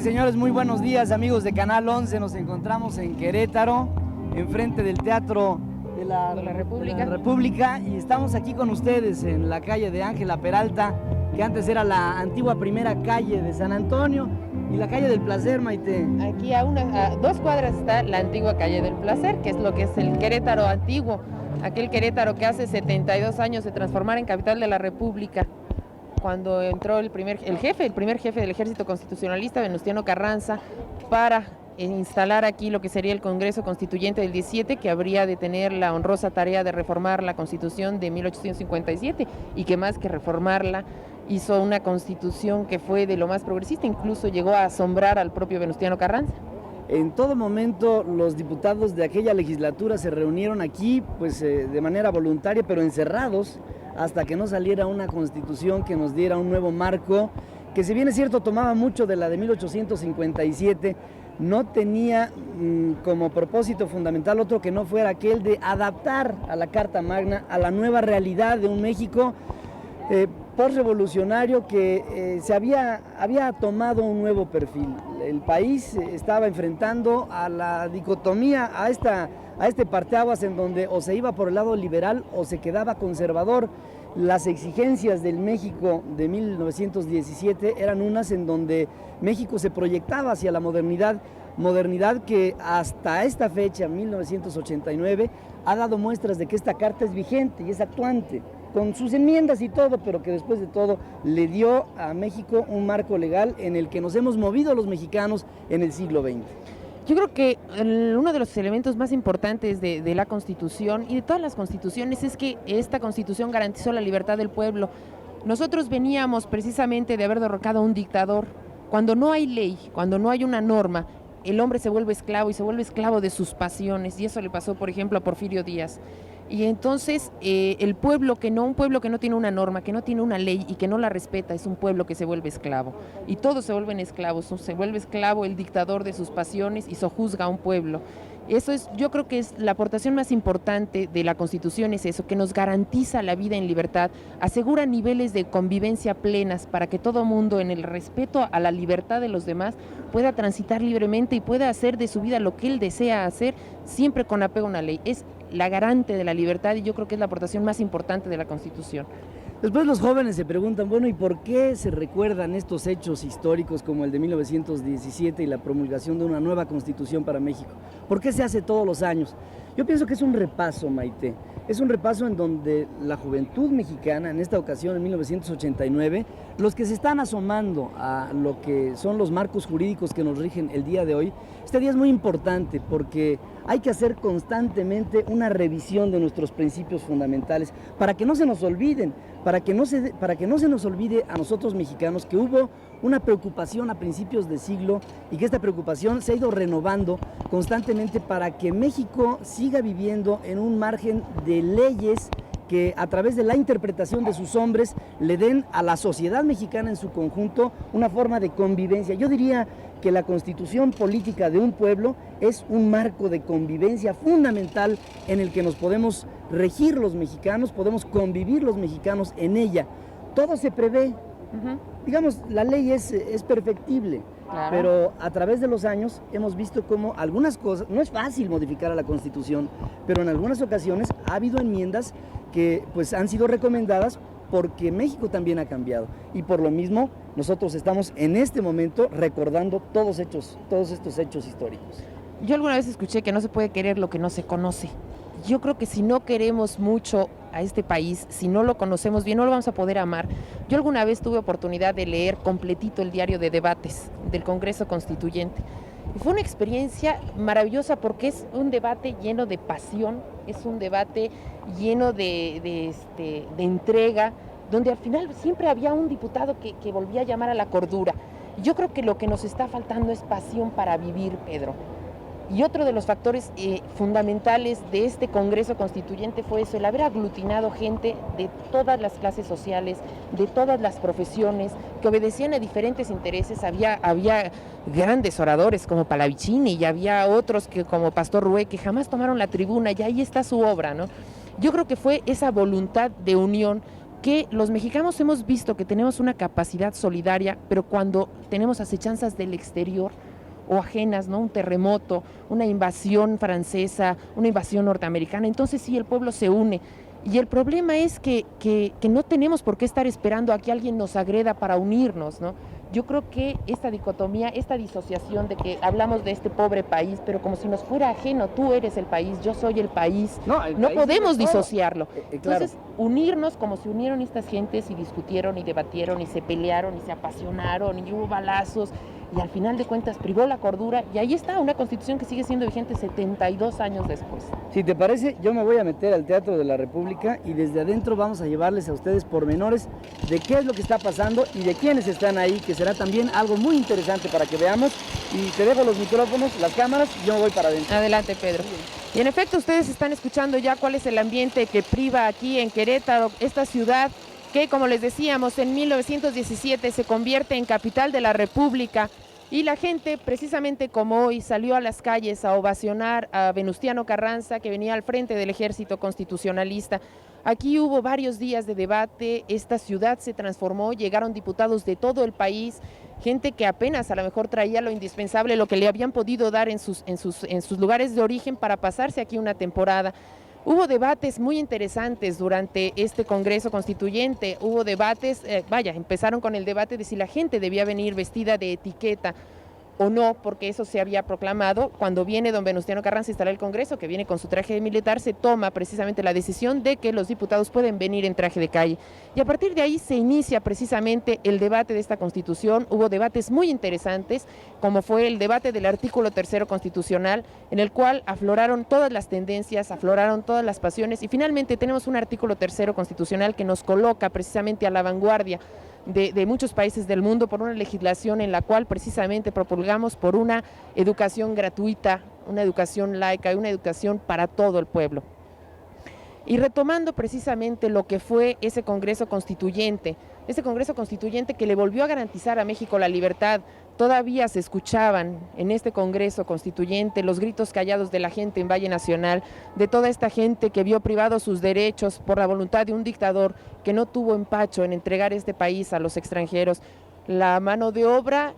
señores, muy buenos días, amigos de Canal 11. Nos encontramos en Querétaro, enfrente del Teatro de la República, y estamos aquí con ustedes en la calle de Ángela Peralta, que antes era la antigua primera calle de San Antonio, y la calle del Placer, Maite. Aquí a 2 cuadras está la antigua calle del Placer, que es lo que es el Querétaro antiguo, aquel Querétaro que hace 72 años se transformara en capital de la República, cuando entró el primer jefe del Ejército Constitucionalista, Venustiano Carranza, para instalar aquí lo que sería el Congreso Constituyente del 17, que habría de tener la honrosa tarea de reformar la Constitución de 1857, y que más que reformarla, hizo una constitución que fue de lo más progresista, incluso llegó a asombrar al propio Venustiano Carranza. En todo momento los diputados de aquella legislatura se reunieron aquí, pues de manera voluntaria, pero encerrados, hasta que no saliera una constitución que nos diera un nuevo marco, que si bien es cierto tomaba mucho de la de 1857, no tenía como propósito fundamental otro que no fuera aquel de adaptar a la Carta Magna a la nueva realidad de un México postrevolucionario que se había tomado un nuevo perfil. El país estaba enfrentando a la dicotomía, a este parteaguas en donde o se iba por el lado liberal o se quedaba conservador. Las exigencias del México de 1917 eran unas en donde México se proyectaba hacia la modernidad que hasta esta fecha, 1989, ha dado muestras de que esta carta es vigente y es actuante, con sus enmiendas y todo, pero que después de todo le dio a México un marco legal en el que nos hemos movido los mexicanos en el siglo XX. Yo creo que uno de los elementos más importantes de la Constitución y de todas las constituciones es que esta Constitución garantizó la libertad del pueblo. Nosotros veníamos precisamente de haber derrocado a un dictador. Cuando no hay ley, cuando no hay una norma, el hombre se vuelve esclavo y se vuelve esclavo de sus pasiones, y eso le pasó, por ejemplo, a Porfirio Díaz. Y entonces un pueblo que no tiene una norma, que no tiene una ley y que no la respeta, es un pueblo que se vuelve esclavo. Y todos se vuelven esclavos, se vuelve esclavo el dictador de sus pasiones y sojuzga a un pueblo. Yo creo que es la aportación más importante de la Constitución, es eso, que nos garantiza la vida en libertad, asegura niveles de convivencia plenas para que todo mundo, en el respeto a la libertad de los demás, pueda transitar libremente y pueda hacer de su vida lo que él desea hacer, siempre con apego a una ley. Es la garante de la libertad, y yo creo que es la aportación más importante de la Constitución. Después los jóvenes se preguntan, bueno, ¿y por qué se recuerdan estos hechos históricos como el de 1917 y la promulgación de una nueva Constitución para México? ¿Por qué se hace todos los años? Yo pienso que es un repaso, Maite. Es un repaso en donde la juventud mexicana, en esta ocasión en 1989, los que se están asomando a lo que son los marcos jurídicos que nos rigen el día de hoy, este día es muy importante porque hay que hacer constantemente una revisión de nuestros principios fundamentales para que no se nos olviden, para que no se nos olvide a nosotros mexicanos que hubo una preocupación a principios de siglo y que esta preocupación se ha ido renovando constantemente para que México siga viviendo en un margen de leyes que a través de la interpretación de sus hombres le den a la sociedad mexicana en su conjunto una forma de convivencia. Yo diría que la constitución política de un pueblo es un marco de convivencia fundamental en el que nos podemos regir los mexicanos, podemos convivir los mexicanos en ella. Todo se prevé. Digamos, la ley es perfectible, claro, pero a través de los años hemos visto cómo algunas cosas, no es fácil modificar a la Constitución, pero en algunas ocasiones ha habido enmiendas que pues han sido recomendadas porque México también ha cambiado, y por lo mismo nosotros estamos en este momento recordando todos estos hechos históricos. Yo alguna vez escuché que no se puede querer lo que no se conoce. Yo creo que si no queremos mucho a este país, si no lo conocemos bien, no lo vamos a poder amar. Yo alguna vez tuve oportunidad de leer completito el diario de debates del Congreso Constituyente. Y fue una experiencia maravillosa porque es un debate lleno de pasión, es un debate lleno de entrega, donde al final siempre había un diputado que volvía a llamar a la cordura. Yo creo que lo que nos está faltando es pasión para vivir, Pedro. Y otro de los factores fundamentales de este Congreso Constituyente fue eso, el haber aglutinado gente de todas las clases sociales, de todas las profesiones, que obedecían a diferentes intereses. Había grandes oradores como Pallavicini y había otros como Pastor Rué que jamás tomaron la tribuna, y ahí está su obra, ¿no? Yo creo que fue esa voluntad de unión que los mexicanos hemos visto que tenemos una capacidad solidaria, pero cuando tenemos acechanzas del exterior o ajenas, ¿no? Un terremoto, una invasión francesa, una invasión norteamericana, entonces sí, el pueblo se une. Y el problema es que no tenemos por qué estar esperando a que alguien nos agreda para unirnos, ¿no? Yo creo que esta dicotomía, esta disociación de que hablamos de este pobre país, pero como si nos fuera ajeno, tú eres el país, yo soy el país, no podemos disociarlo. Entonces, unirnos como se unieron estas gentes y discutieron y debatieron y se pelearon y se apasionaron y hubo balazos y al final de cuentas privó la cordura y ahí está una constitución que sigue siendo vigente 72 años después. Si te parece, yo me voy a meter al Teatro de la República y desde adentro vamos a llevarles a ustedes pormenores de qué es lo que está pasando y de quiénes están ahí, que será también algo muy interesante para que veamos. Y te dejo los micrófonos, las cámaras, y yo me voy para adentro. Adelante, Pedro. Y en efecto, ustedes están escuchando ya cuál es el ambiente que priva aquí en Querétaro, esta ciudad que, como les decíamos, en 1917 se convierte en capital de la República. Y la gente, precisamente como hoy, salió a las calles a ovacionar a Venustiano Carranza, que venía al frente del ejército constitucionalista. Aquí hubo varios días de debate, esta ciudad se transformó, llegaron diputados de todo el país, gente que apenas a lo mejor traía lo indispensable, lo que le habían podido dar en sus lugares de origen para pasarse aquí una temporada. Hubo debates muy interesantes durante este Congreso Constituyente, hubo debates, empezaron con el debate de si la gente debía venir vestida de etiqueta o no, porque eso se había proclamado. Cuando viene don Venustiano Carranza a instalar el Congreso, que viene con su traje de militar, se toma precisamente la decisión de que los diputados pueden venir en traje de calle. Y a partir de ahí se inicia precisamente el debate de esta Constitución. Hubo debates muy interesantes, como fue el debate del artículo 3º constitucional, en el cual afloraron todas las tendencias, afloraron todas las pasiones, y finalmente tenemos un artículo 3º constitucional que nos coloca precisamente a la vanguardia de muchos países del mundo por una legislación en la cual precisamente propulgamos por una educación gratuita, una educación laica y una educación para todo el pueblo. Y retomando precisamente lo que fue ese Congreso Constituyente que le volvió a garantizar a México la libertad, todavía se escuchaban en este Congreso Constituyente los gritos callados de la gente en Valle Nacional, de toda esta gente que vio privados sus derechos por la voluntad de un dictador que no tuvo empacho en entregar este país a los extranjeros. La mano de obra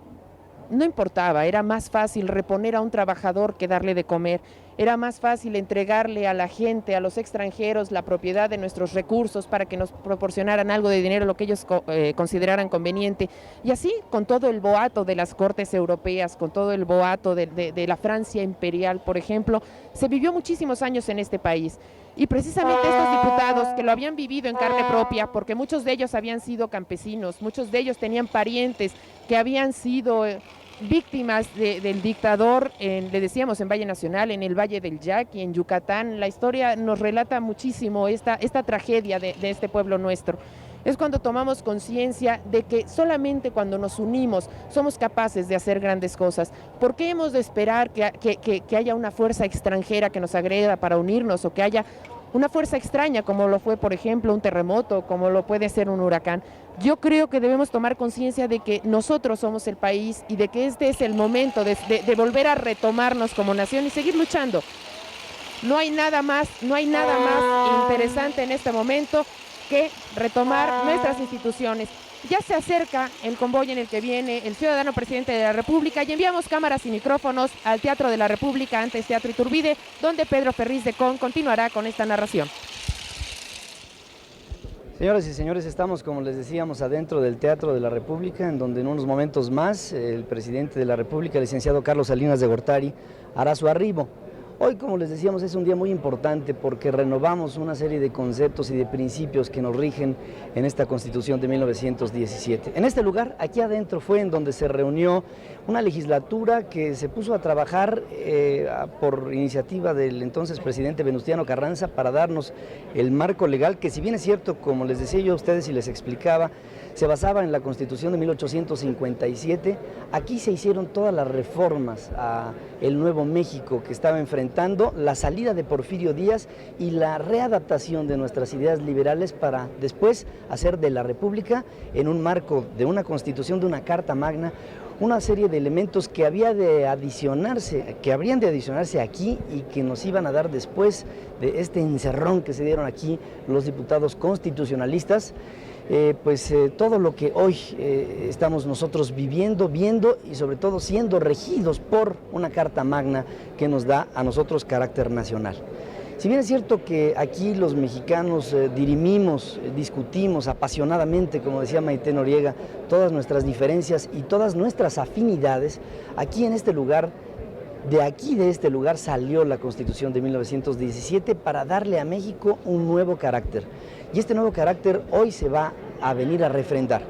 no importaba, era más fácil reponer a un trabajador que darle de comer, era más fácil entregarle a la gente, a los extranjeros, la propiedad de nuestros recursos para que nos proporcionaran algo de dinero, lo que ellos consideraran conveniente. Y así, con todo el boato de las cortes europeas, con todo el boato de la Francia imperial, por ejemplo, se vivió muchísimos años en este país. Y precisamente estos diputados que lo habían vivido en carne propia, porque muchos de ellos habían sido campesinos, muchos de ellos tenían parientes que habían sido víctimas del dictador, le decíamos en Valle Nacional, en el Valle del Yaqui, en Yucatán. La historia nos relata muchísimo esta tragedia de este pueblo nuestro. Es cuando tomamos conciencia de que solamente cuando nos unimos somos capaces de hacer grandes cosas. ¿Por qué hemos de esperar que haya una fuerza extranjera que nos agreda para unirnos, o que haya una fuerza extraña como lo fue, por ejemplo, un terremoto, como lo puede ser un huracán? Yo creo que debemos tomar conciencia de que nosotros somos el país y de que este es el momento de volver a retomarnos como nación y seguir luchando. No hay nada más interesante en este momento que retomar nuestras instituciones. Ya se acerca el convoy en el que viene el ciudadano presidente de la República y enviamos cámaras y micrófonos al Teatro de la República, antes Teatro Iturbide, donde Pedro Ferriz de Con continuará con esta narración. Señoras y señores, estamos, como les decíamos, adentro del Teatro de la República, en donde en unos momentos más el presidente de la República, el licenciado Carlos Salinas de Gortari, hará su arribo. Hoy, como les decíamos, es un día muy importante porque renovamos una serie de conceptos y de principios que nos rigen en esta Constitución de 1917. En este lugar, aquí adentro, fue en donde se reunió una legislatura que se puso a trabajar por iniciativa del entonces presidente Venustiano Carranza para darnos el marco legal que, si bien es cierto, como les decía yo a ustedes y les explicaba, se basaba en la Constitución de 1857, aquí se hicieron todas las reformas a el nuevo México que estaba enfrentando la salida de Porfirio Díaz y la readaptación de nuestras ideas liberales para después hacer de la República, en un marco de una Constitución, de una Carta Magna, una serie de elementos que habrían de adicionarse aquí y que nos iban a dar después de este encerrón que se dieron aquí los diputados constitucionalistas. Todo lo que hoy estamos nosotros viendo y sobre todo siendo regidos por una Carta Magna que nos da a nosotros carácter nacional. Si bien es cierto que aquí los mexicanos dirimimos, discutimos apasionadamente, como decía Maite Noriega, todas nuestras diferencias y todas nuestras afinidades, aquí en este lugar, de este lugar salió la Constitución de 1917 para darle a México un nuevo carácter. Y este nuevo carácter hoy se va a venir a refrendar.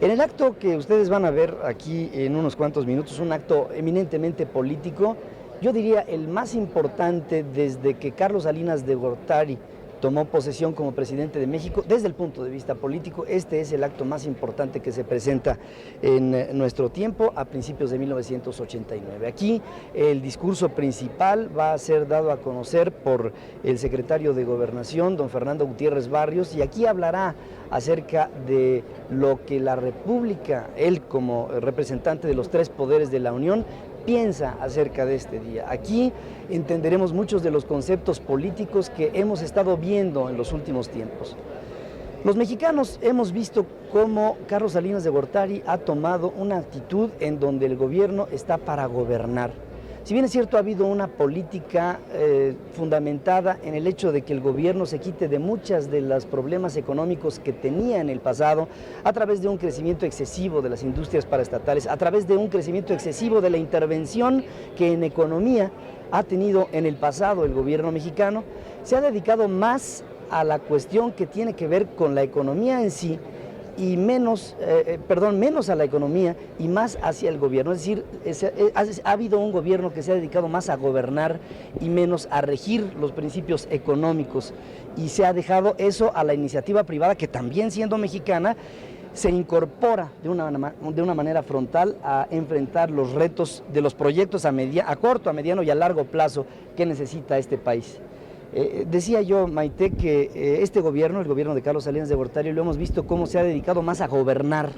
En el acto que ustedes van a ver aquí en unos cuantos minutos, un acto eminentemente político, yo diría el más importante desde que Carlos Salinas de Gortari tomó posesión como presidente de México. Desde el punto de vista político, este es el acto más importante que se presenta en nuestro tiempo a principios de 1989. Aquí el discurso principal va a ser dado a conocer por el secretario de Gobernación, don Fernando Gutiérrez Barrios, y aquí hablará acerca de lo que la República, él como representante de los tres poderes de la Unión, piensa acerca de este día. Aquí entenderemos muchos de los conceptos políticos que hemos estado viendo en los últimos tiempos. Los mexicanos hemos visto cómo Carlos Salinas de Gortari ha tomado una actitud en donde el gobierno está para gobernar. Si bien es cierto, ha habido una política fundamentada en el hecho de que el gobierno se quite de muchos de los problemas económicos que tenía en el pasado, a través de un crecimiento excesivo de las industrias paraestatales, a través de un crecimiento excesivo de la intervención que en economía ha tenido en el pasado el gobierno mexicano, se ha dedicado más a la cuestión que tiene que ver con la economía en sí, y menos a la economía y más hacia el gobierno. Es decir, ha habido un gobierno que se ha dedicado más a gobernar y menos a regir los principios económicos, y se ha dejado eso a la iniciativa privada, que también siendo mexicana se incorpora de una manera frontal a enfrentar los retos de los proyectos a corto, a mediano y a largo plazo que necesita este país. Decía yo, Maite, que este gobierno, el gobierno de Carlos Salinas de Gortari, lo hemos visto cómo se ha dedicado más a gobernar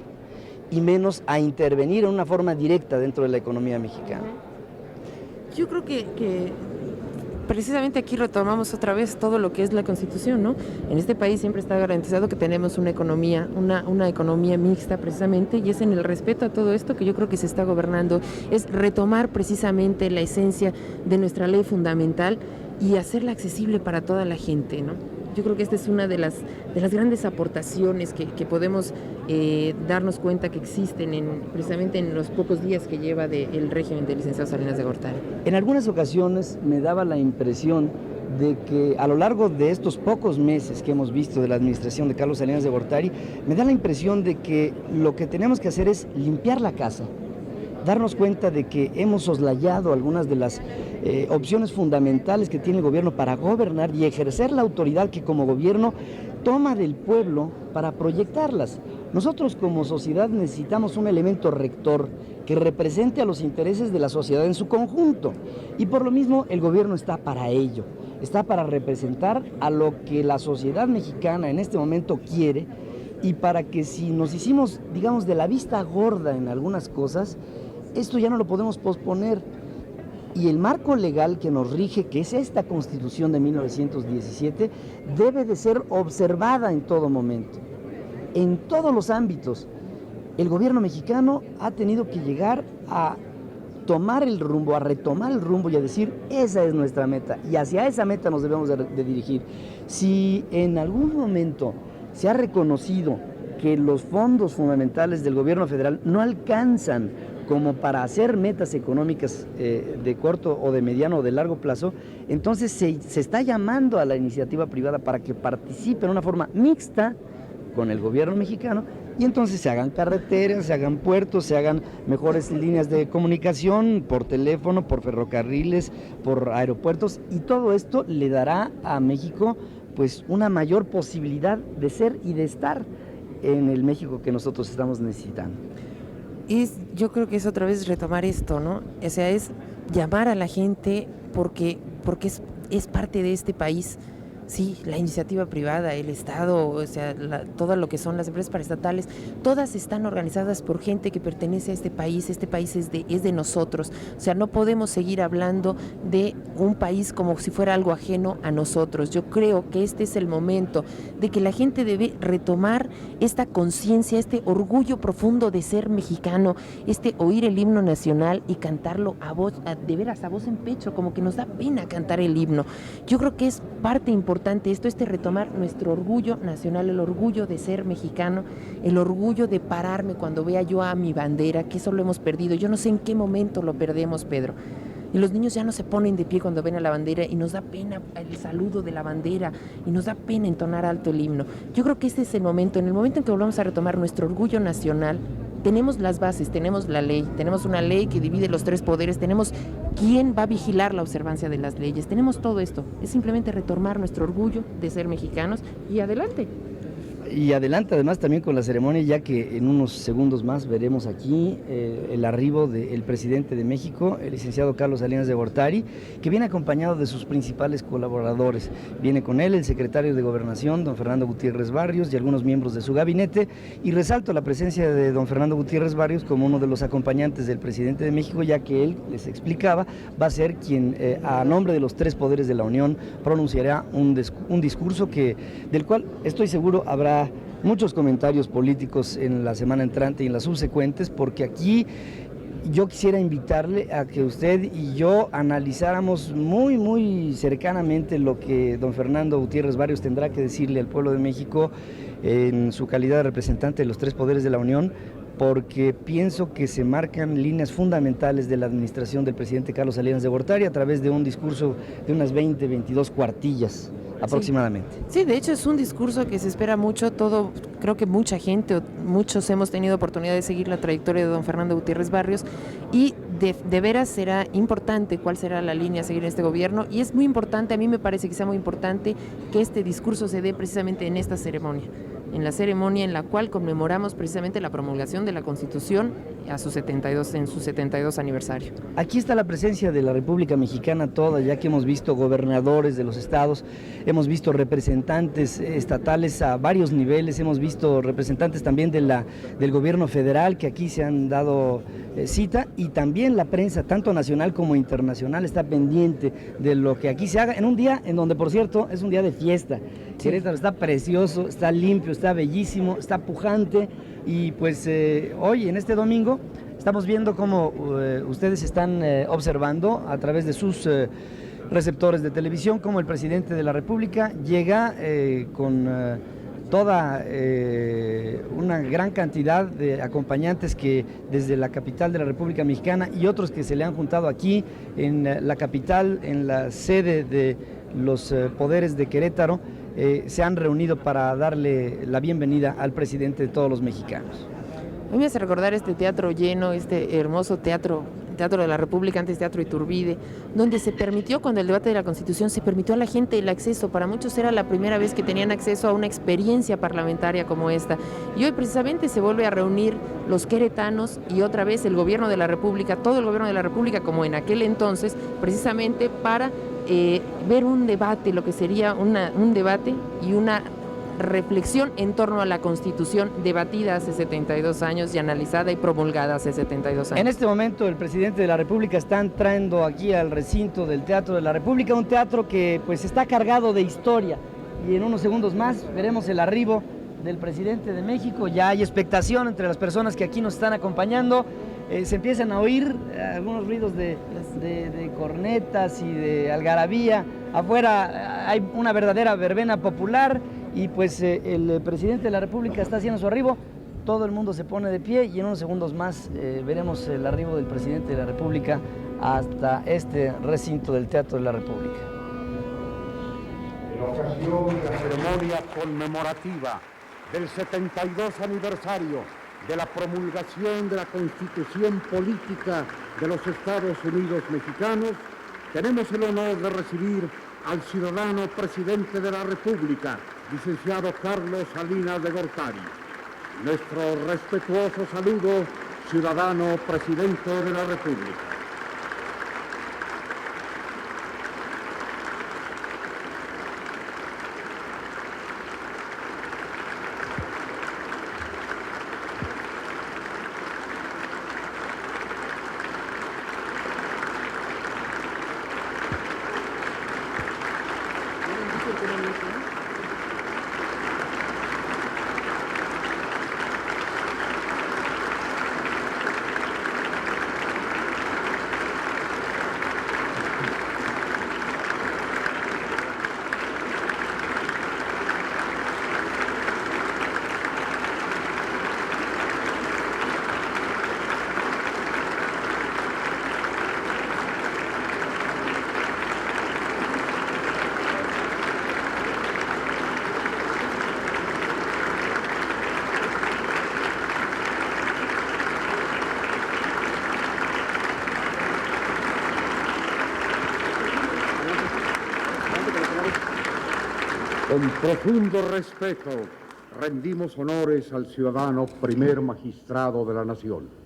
y menos a intervenir en una forma directa dentro de la economía mexicana. Yo creo que precisamente aquí retomamos otra vez todo lo que es la Constitución, ¿no? En este país siempre está garantizado que tenemos una economía mixta precisamente, y es en el respeto a todo esto que yo creo que se está gobernando, es retomar precisamente la esencia de nuestra ley fundamental y hacerla accesible para toda la gente, ¿no? Yo creo que esta es una de las grandes aportaciones que podemos darnos cuenta que existen precisamente en los pocos días que lleva el régimen del licenciado Salinas de Gortari. En algunas ocasiones me daba la impresión de que a lo largo de estos pocos meses que hemos visto de la administración de Carlos Salinas de Gortari, me da la impresión de que lo que tenemos que hacer es limpiar la casa, darnos cuenta de que hemos soslayado algunas de las opciones fundamentales que tiene el gobierno para gobernar y ejercer la autoridad que como gobierno toma del pueblo para proyectarlas. Nosotros como sociedad necesitamos un elemento rector que represente a los intereses de la sociedad en su conjunto, y por lo mismo el gobierno está para ello, está para representar a lo que la sociedad mexicana en este momento quiere, y para que si nos hicimos, digamos, de la vista gorda en algunas cosas, esto ya no lo podemos posponer. Y el marco legal que nos rige, que es esta Constitución de 1917, debe de ser observada en todo momento, en todos los ámbitos. El gobierno mexicano ha tenido que llegar a tomar el rumbo, a retomar el rumbo y a decir, esa es nuestra meta, y hacia esa meta nos debemos de dirigir. Si en algún momento se ha reconocido que los fondos fundamentales del gobierno federal no alcanzan como para hacer metas económicas de corto o de mediano o de largo plazo, entonces se está llamando a la iniciativa privada para que participe en una forma mixta con el gobierno mexicano, y entonces se hagan carreteras, se hagan puertos, se hagan mejores líneas de comunicación por teléfono, por ferrocarriles, por aeropuertos, y todo esto le dará a México pues una mayor posibilidad de ser y de estar en el México que nosotros estamos necesitando. Yo creo que es otra vez retomar esto, ¿no? O sea, es llamar a la gente porque es parte de este país, Sí, la iniciativa privada, el Estado, o sea, todo lo que son las empresas paraestatales, todas están organizadas por gente que pertenece a este país es de nosotros. O sea, no podemos seguir hablando de un país como si fuera algo ajeno a nosotros. Yo creo que este es el momento de que la gente debe retomar esta conciencia, este orgullo profundo de ser mexicano, este oír el himno nacional y cantarlo de veras, a voz en pecho, como que nos da pena cantar el himno. Yo creo que es parte importante esto, retomar nuestro orgullo nacional, el orgullo de ser mexicano, el orgullo de pararme cuando vea yo a mi bandera, que eso lo hemos perdido. Yo no sé en qué momento lo perdemos, Pedro. Y los niños ya no se ponen de pie cuando ven a la bandera y nos da pena el saludo de la bandera y nos da pena entonar alto el himno. Yo creo que este es el momento, en el momento en que volvamos a retomar nuestro orgullo nacional. Tenemos las bases, tenemos la ley, tenemos una ley que divide los tres poderes, tenemos quién va a vigilar la observancia de las leyes, tenemos todo esto. Es simplemente retomar nuestro orgullo de ser mexicanos y adelante. Y adelante además también con la ceremonia, ya que en unos segundos más veremos aquí el arribo del presidente de México, el licenciado Carlos Salinas de Gortari, que viene acompañado de sus principales colaboradores. Viene con él el secretario de Gobernación, don Fernando Gutiérrez Barrios, y algunos miembros de su gabinete, y resalto la presencia de don Fernando Gutiérrez Barrios como uno de los acompañantes del presidente de México, ya que él, les explicaba, va a ser quien a nombre de los tres poderes de la Unión pronunciará un discurso del cual estoy seguro habrá muchos comentarios políticos en la semana entrante y en las subsecuentes, porque aquí yo quisiera invitarle a que usted y yo analizáramos muy cercanamente lo que don Fernando Gutiérrez Barrios tendrá que decirle al pueblo de México en su calidad de representante de los tres poderes de la Unión, porque pienso que se marcan líneas fundamentales de la administración del presidente Carlos Salinas de Gortari a través de un discurso de unas 22 cuartillas aproximadamente. Sí, de hecho es un discurso que se espera mucho, creo que mucha gente, muchos hemos tenido oportunidad de seguir la trayectoria de don Fernando Gutiérrez Barrios y de veras será importante cuál será la línea a seguir en este gobierno, y es muy importante, a mí me parece que sea muy importante que este discurso se dé precisamente en esta ceremonia, en la ceremonia en la cual conmemoramos precisamente la promulgación de la Constitución en su 72 aniversario. Aquí está la presencia de la República Mexicana toda, ya que hemos visto gobernadores de los estados, hemos visto representantes estatales a varios niveles, hemos visto representantes también del gobierno federal que aquí se han dado cita, y también la prensa, tanto nacional como internacional, está pendiente de lo que aquí se haga en un día en donde, por cierto, es un día de fiesta. Sí. Querétaro está precioso, está limpio, está bellísimo, está pujante, y pues hoy, en este domingo, estamos viendo cómo ustedes están observando a través de sus receptores de televisión cómo el presidente de la República llega con toda una gran cantidad de acompañantes que desde la capital de la República Mexicana y otros que se le han juntado aquí en la capital, en la sede de los poderes de Querétaro, se han reunido para darle la bienvenida al presidente de todos los mexicanos. A mí me hace recordar este teatro lleno, este hermoso teatro de la República, antes Teatro Iturbide, donde se permitió, cuando el debate de la Constitución, se permitió a la gente el acceso. Para muchos era la primera vez que tenían acceso a una experiencia parlamentaria como esta. Y hoy precisamente se vuelve a reunir los queretanos y otra vez el gobierno de la República, todo el gobierno de la República, como en aquel entonces, precisamente para ver un debate, lo que sería un debate y una reflexión en torno a la Constitución debatida hace 72 años y analizada y promulgada hace 72 años. En este momento el presidente de la República está entrando aquí al recinto del Teatro de la República, un teatro que pues está cargado de historia, y en unos segundos más veremos el arribo del presidente de México. Ya hay expectación entre las personas que aquí nos están acompañando. Se empiezan a oír algunos ruidos de cornetas y de algarabía. Afuera hay una verdadera verbena popular, y pues el presidente de la República está haciendo su arribo. Todo el mundo se pone de pie, y en unos segundos más veremos el arribo del presidente de la República hasta este recinto del Teatro de la República. En ocasión de la ceremonia conmemorativa del 72 aniversario de la promulgación de la Constitución Política de los Estados Unidos Mexicanos, tenemos el honor de recibir al ciudadano presidente de la República, licenciado Carlos Salinas de Gortari. Nuestro respetuoso saludo, ciudadano presidente de la República. Con profundo respeto rendimos honores al ciudadano primer magistrado de la nación.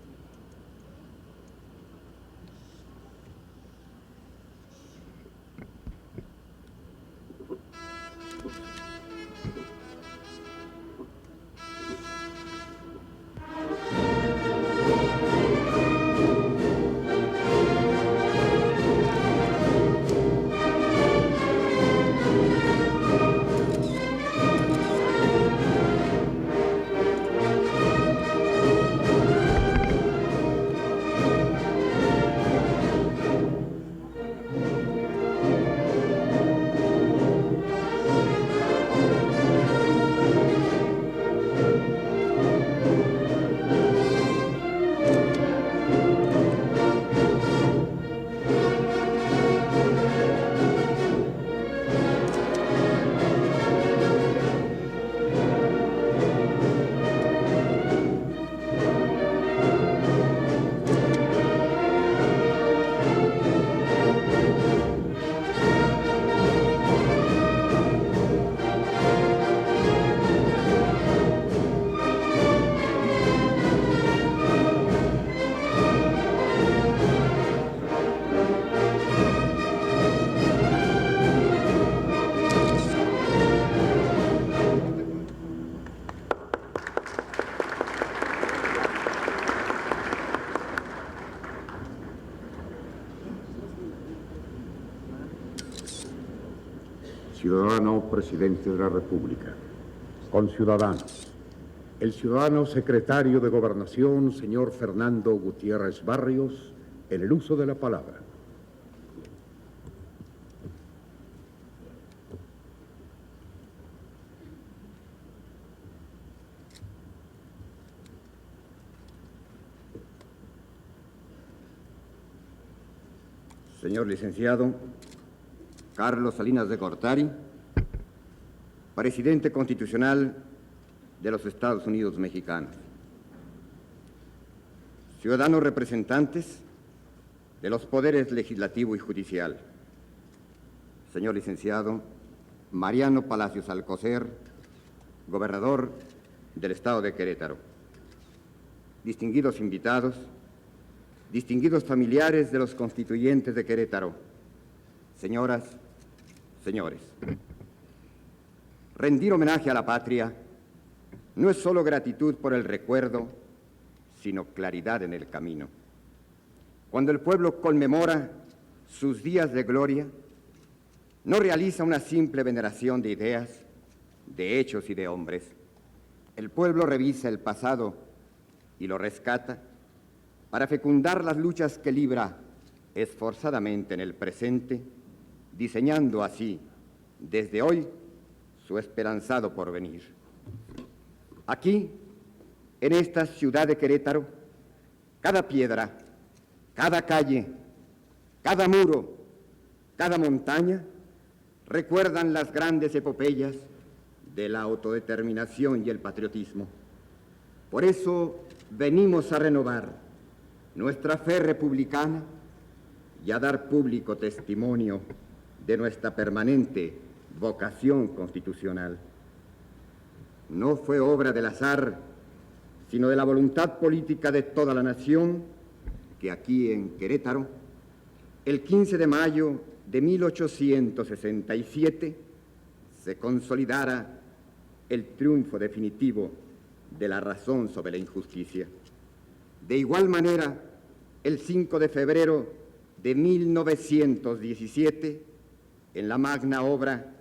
Ciudadano Presidente de la República, conciudadanos, el ciudadano Secretario de Gobernación, señor Fernando Gutiérrez Barrios, en el uso de la palabra. Señor licenciado Carlos Salinas de Gortari, Presidente Constitucional de los Estados Unidos Mexicanos. Ciudadanos representantes de los poderes legislativo y judicial. Señor licenciado Mariano Palacios Alcocer, Gobernador del Estado de Querétaro. Distinguidos invitados, distinguidos familiares de los constituyentes de Querétaro, señoras, señores. Rendir homenaje a la patria no es solo gratitud por el recuerdo, sino claridad en el camino. Cuando el pueblo conmemora sus días de gloria, no realiza una simple veneración de ideas, de hechos y de hombres. El pueblo revisa el pasado y lo rescata para fecundar las luchas que libra esforzadamente en el presente, diseñando así, desde hoy, su esperanzado porvenir. Aquí, en esta ciudad de Querétaro, cada piedra, cada calle, cada muro, cada montaña, recuerdan las grandes epopeyas de la autodeterminación y el patriotismo. Por eso venimos a renovar nuestra fe republicana y a dar público testimonio de nuestra permanente vocación constitucional. No fue obra del azar, sino de la voluntad política de toda la nación, que aquí en Querétaro, el 15 de mayo de 1867, se consolidara el triunfo definitivo de la razón sobre la injusticia. De igual manera, el 5 de febrero de 1917, en la magna obra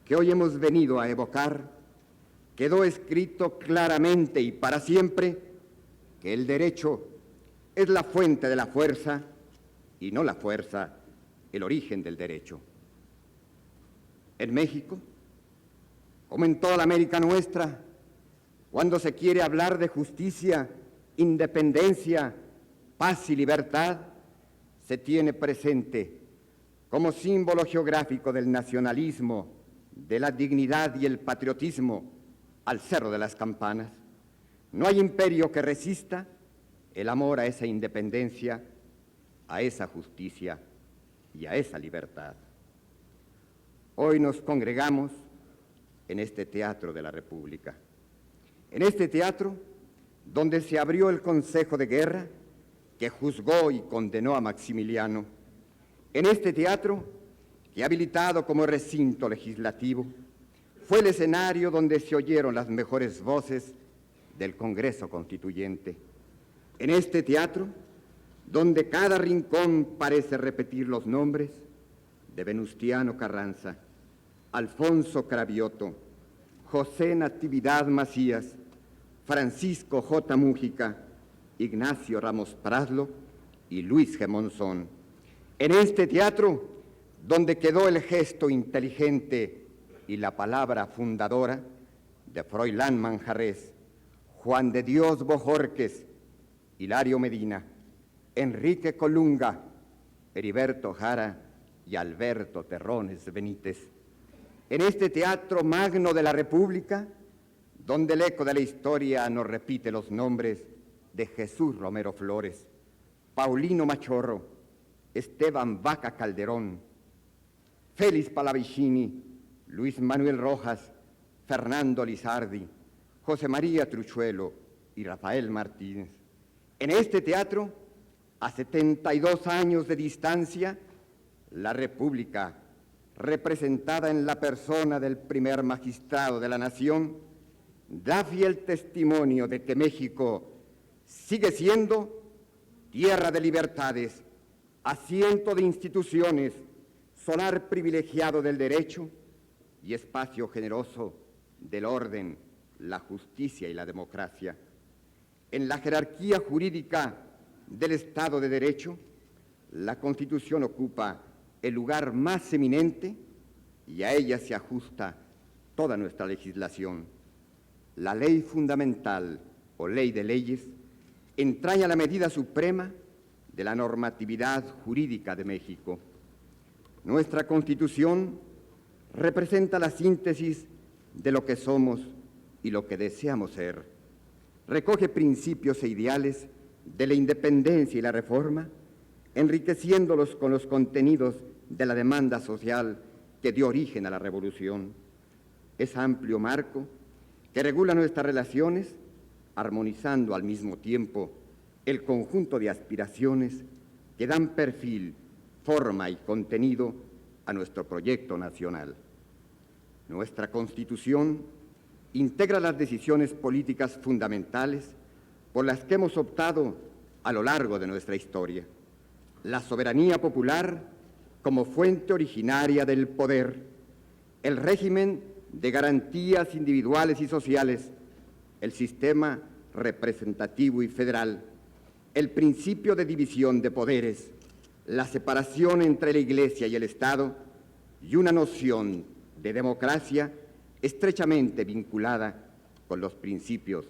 que hoy hemos venido a evocar, quedó escrito claramente y para siempre que el derecho es la fuente de la fuerza y no la fuerza el origen del derecho. En México, como en toda la América nuestra, cuando se quiere hablar de justicia, independencia, paz y libertad, se tiene presente como símbolo geográfico del nacionalismo, de la dignidad y el patriotismo al Cerro de las Campanas. No hay imperio que resista el amor a esa independencia, a esa justicia y a esa libertad. Hoy nos congregamos en este teatro de la República. En este teatro, donde se abrió el Consejo de Guerra, que juzgó y condenó a Maximiliano. En este teatro, que habilitado como recinto legislativo, fue el escenario donde se oyeron las mejores voces del Congreso Constituyente. En este teatro, donde cada rincón parece repetir los nombres de Venustiano Carranza, Alfonso Cravioto, José Natividad Macías, Francisco J. Mújica, Ignacio Ramos Praslo y Luis G. Monzón. En este teatro, donde quedó el gesto inteligente y la palabra fundadora de Froilán Manjarrés, Juan de Dios Bojorquez, Hilario Medina, Enrique Colunga, Heriberto Jara y Alberto Terrones Benítez. En este teatro magno de la República, donde el eco de la historia nos repite los nombres de Jesús Romero Flores, Paulino Machorro, Esteban Vaca Calderón, Félix Palavicini, Luis Manuel Rojas, Fernando Lizardi, José María Truchuelo y Rafael Martínez. En este teatro, a 72 años de distancia, la República, representada en la persona del primer magistrado de la nación, da fiel testimonio de que México sigue siendo tierra de libertades, asiento de instituciones, solar privilegiado del derecho y espacio generoso del orden, la justicia y la democracia. En la jerarquía jurídica del Estado de Derecho, la Constitución ocupa el lugar más eminente y a ella se ajusta toda nuestra legislación. La ley fundamental o ley de leyes entraña la medida suprema de la normatividad jurídica de México. Nuestra Constitución representa la síntesis de lo que somos y lo que deseamos ser. Recoge principios e ideales de la independencia y la reforma, enriqueciéndolos con los contenidos de la demanda social que dio origen a la revolución. Es amplio marco que regula nuestras relaciones, armonizando al mismo tiempo el conjunto de aspiraciones que dan perfil, forma y contenido a nuestro proyecto nacional. Nuestra Constitución integra las decisiones políticas fundamentales por las que hemos optado a lo largo de nuestra historia. La soberanía popular como fuente originaria del poder, el régimen de garantías individuales y sociales, el sistema representativo y federal, el principio de división de poderes, la separación entre la Iglesia y el Estado y una noción de democracia estrechamente vinculada con los principios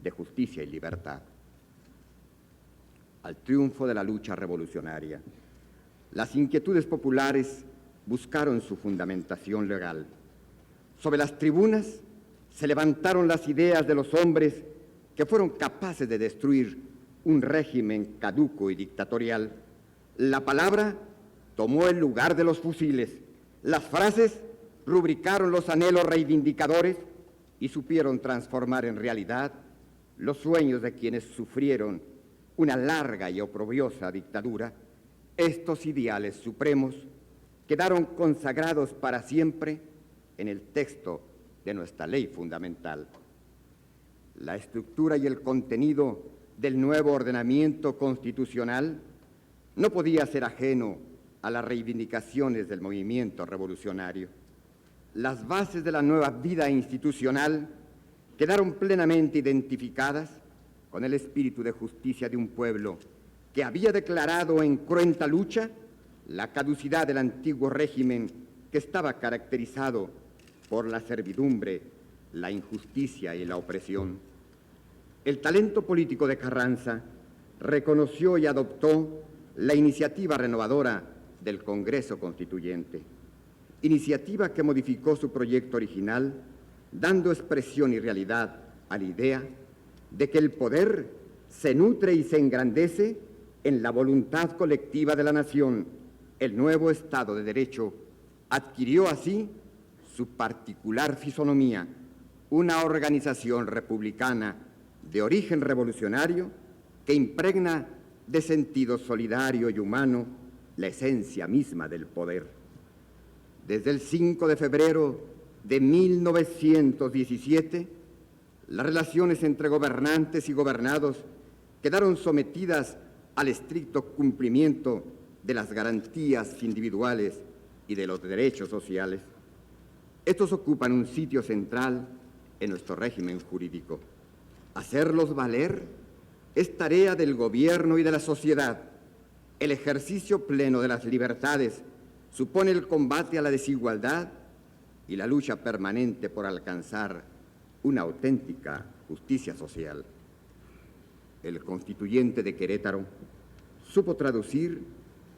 de justicia y libertad. Al triunfo de la lucha revolucionaria, las inquietudes populares buscaron su fundamentación legal. Sobre las tribunas se levantaron las ideas de los hombres que fueron capaces de destruir un régimen caduco y dictatorial. La palabra tomó el lugar de los fusiles, las frases rubricaron los anhelos reivindicadores y supieron transformar en realidad los sueños de quienes sufrieron una larga y oprobiosa dictadura. Estos ideales supremos quedaron consagrados para siempre en el texto de nuestra ley fundamental. La estructura y el contenido del nuevo ordenamiento constitucional no podía ser ajeno a las reivindicaciones del movimiento revolucionario. Las bases de la nueva vida institucional quedaron plenamente identificadas con el espíritu de justicia de un pueblo que había declarado en cruenta lucha la caducidad del antiguo régimen que estaba caracterizado por la servidumbre, la injusticia y la opresión. El talento político de Carranza reconoció y adoptó la iniciativa renovadora del Congreso Constituyente, iniciativa que modificó su proyecto original, dando expresión y realidad a la idea de que el poder se nutre y se engrandece en la voluntad colectiva de la nación. El nuevo Estado de Derecho adquirió así su particular fisonomía, una organización republicana de origen revolucionario que impregna de sentido solidario y humano la esencia misma del poder. Desde el 5 de febrero de 1917, las relaciones entre gobernantes y gobernados quedaron sometidas al estricto cumplimiento de las garantías individuales y de los derechos sociales. Estos ocupan un sitio central en nuestro régimen jurídico. Hacerlos valer es tarea del gobierno y de la sociedad. El ejercicio pleno de las libertades supone el combate a la desigualdad y la lucha permanente por alcanzar una auténtica justicia social. El constituyente de Querétaro supo traducir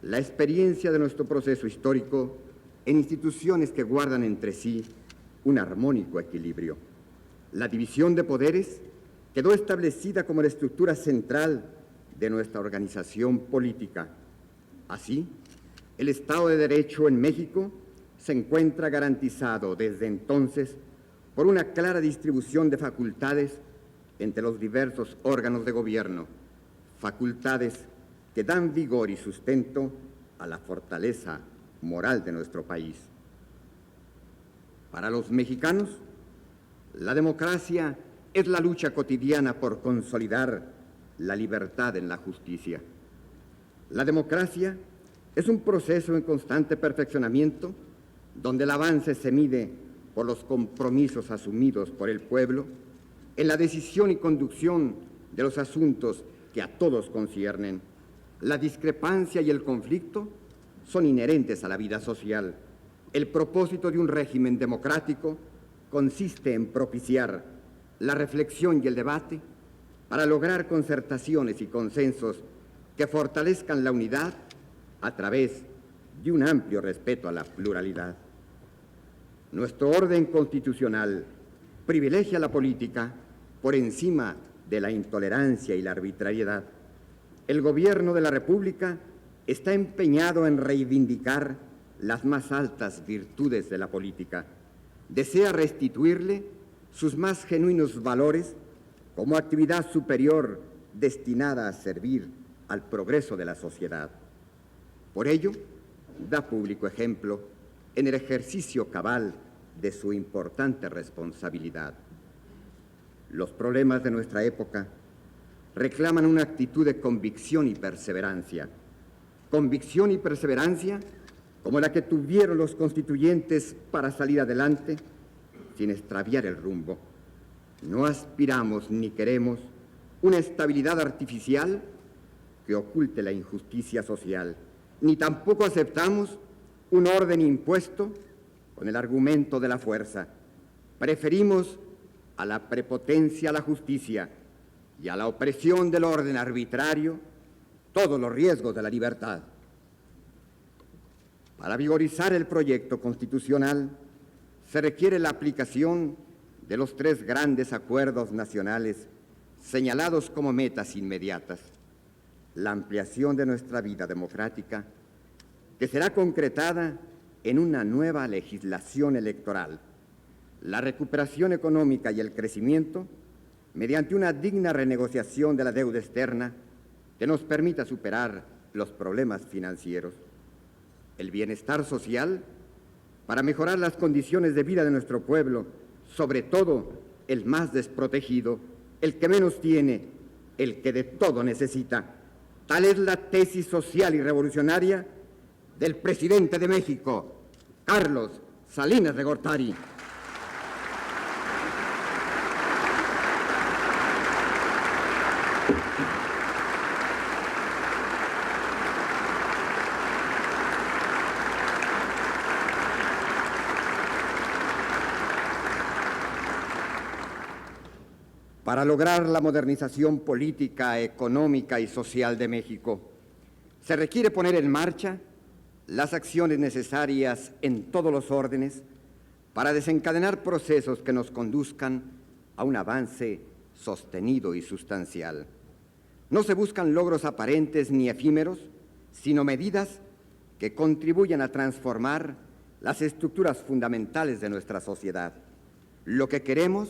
la experiencia de nuestro proceso histórico en instituciones que guardan entre sí un armónico equilibrio. La división de poderes quedó establecida como la estructura central de nuestra organización política. Así, el Estado de Derecho en México se encuentra garantizado desde entonces por una clara distribución de facultades entre los diversos órganos de gobierno, facultades que dan vigor y sustento a la fortaleza moral de nuestro país. Para los mexicanos, la democracia es la lucha cotidiana por consolidar la libertad en la justicia. La democracia es un proceso en constante perfeccionamiento donde el avance se mide por los compromisos asumidos por el pueblo en la decisión y conducción de los asuntos que a todos conciernen. La discrepancia y el conflicto son inherentes a la vida social. El propósito de un régimen democrático consiste en propiciar la reflexión y el debate para lograr concertaciones y consensos que fortalezcan la unidad a través de un amplio respeto a la pluralidad. Nuestro orden constitucional privilegia la política por encima de la intolerancia y la arbitrariedad. El gobierno de la República está empeñado en reivindicar las más altas virtudes de la política. Desea restituirle sus más genuinos valores como actividad superior destinada a servir al progreso de la sociedad. Por ello, da público ejemplo en el ejercicio cabal de su importante responsabilidad. Los problemas de nuestra época reclaman una actitud de convicción y perseverancia. Convicción y perseverancia como la que tuvieron los constituyentes para salir adelante sin extraviar el rumbo. No aspiramos ni queremos una estabilidad artificial que oculte la injusticia social, ni tampoco aceptamos un orden impuesto con el argumento de la fuerza. Preferimos a la prepotencia a la justicia y a la opresión del orden arbitrario todos los riesgos de la libertad. Para vigorizar el proyecto constitucional se requiere la aplicación de los 3 grandes acuerdos nacionales señalados como metas inmediatas: la ampliación de nuestra vida democrática, que será concretada en una nueva legislación electoral, la recuperación económica y el crecimiento mediante una digna renegociación de la deuda externa que nos permita superar los problemas financieros, el bienestar social para mejorar las condiciones de vida de nuestro pueblo, sobre todo el más desprotegido, el que menos tiene, el que de todo necesita. Tal es la tesis social y revolucionaria del presidente de México, Carlos Salinas de Gortari. Para lograr la modernización política, económica y social de México, se requiere poner en marcha las acciones necesarias en todos los órdenes para desencadenar procesos que nos conduzcan a un avance sostenido y sustancial. No se buscan logros aparentes ni efímeros, sino medidas que contribuyan a transformar las estructuras fundamentales de nuestra sociedad. Lo que queremos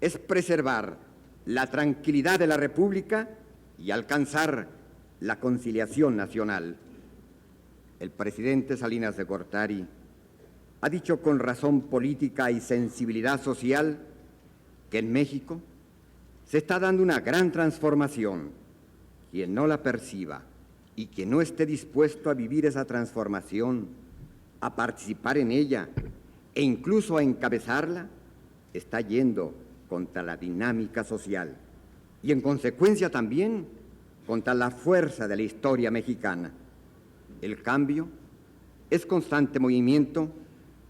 es preservar la tranquilidad de la República y alcanzar la conciliación nacional. El presidente Salinas de Gortari ha dicho con razón política y sensibilidad social que en México se está dando una gran transformación. Quien no la perciba y quien no esté dispuesto a vivir esa transformación, a participar en ella e incluso a encabezarla, está yendo contra la dinámica social y en consecuencia también contra la fuerza de la historia mexicana. El cambio es constante movimiento